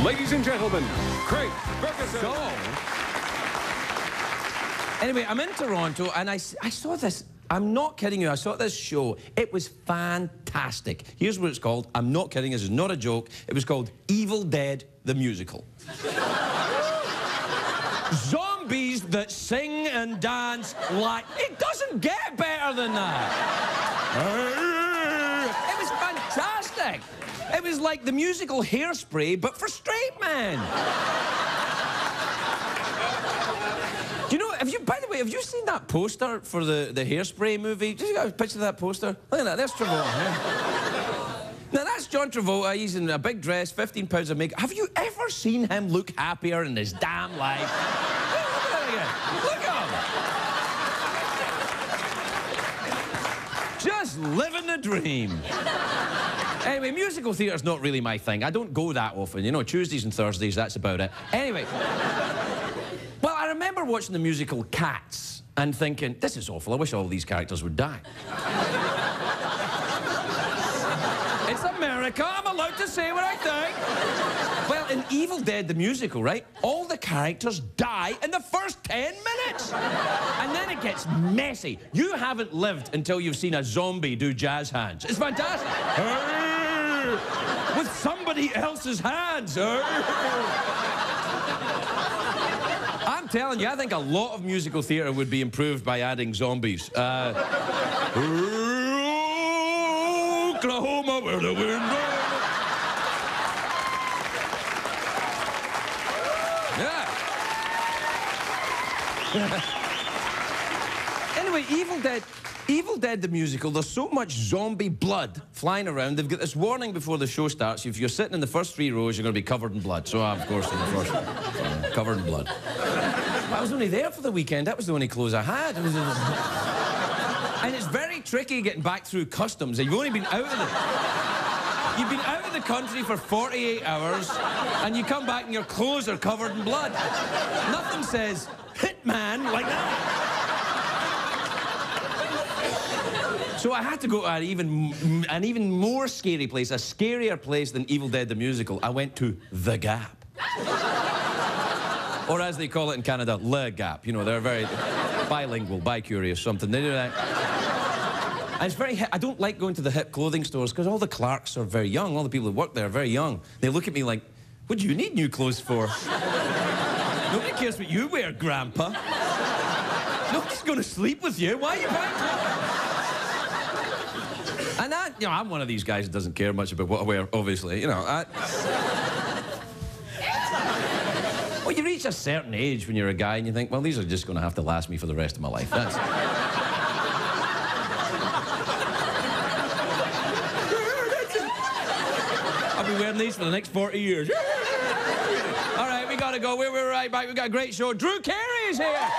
Ladies and gentlemen, Craig Ferguson. So, anyway, I'm in Toronto and I saw this. I'm not kidding you. I saw this show. It was fantastic. Here's what it's called. I'm not kidding. This is not a joke. It was called Evil Dead, the Musical. Zombies that sing and dance like... It doesn't get better than that. It was fantastic. It was like the musical Hairspray, but for straight men. Do you know, by the way, have you seen that poster for the Hairspray movie? Did you get a picture of that poster? Look at that, there's Travolta. Now, that's John Travolta. He's in a big dress, 15 pounds of makeup. Have you ever seen him look happier in his damn life? Look at that again. Look at him. Just living the dream. Anyway, musical theatre's not really my thing. I don't go that often. You know, Tuesdays and Thursdays, that's about it. Anyway. Well, I remember watching the musical Cats and thinking, this is awful. I wish all these characters would die. It's America. I'm allowed to say what I think. Well, in Evil Dead, the musical, right, all the characters die in the first 10 minutes. And then it gets messy. You haven't lived until you've seen a zombie do jazz hands. It's fantastic. With somebody else's hands. I'm telling you, I think a lot of musical theatre would be improved by adding zombies. Oklahoma, where the wind blows. Yeah. Anyway, Evil Dead the musical, there's so much zombie blood flying around. They've got this warning before the show starts. If you're sitting in the first 3 rows, you're going to be covered in blood. So, of course, in the first one, covered in blood. I was only there for the weekend. That was the only clothes I had. And it's very tricky getting back through customs. You've only been out of You've been out of the country for 48 hours, and you come back and your clothes are covered in blood. Nothing says, hitman, like that. So I had to go to an even more scary place, a scarier place than Evil Dead the Musical. I went to The Gap. Or as they call it in Canada, Le Gap. You know, they're very bilingual, bi-curious, something. They do that. And it's very... I don't like going to the hip clothing stores because all the clerks are very young. All the people who work there are very young. They look at me like, what do you need new clothes for? Nobody cares what you wear, Grandpa. Nobody's going to sleep with you. Why are you buying clothes? And that, you know, I'm one of these guys that doesn't care much about what I wear, obviously. You know, well, you reach a certain age when you're a guy and you think, well, these are just going to have to last me for the rest of my life. That's... I'll be wearing these for the next 40 years. All right, we got to go. We're right back. We've got a great show. Drew Carey is here.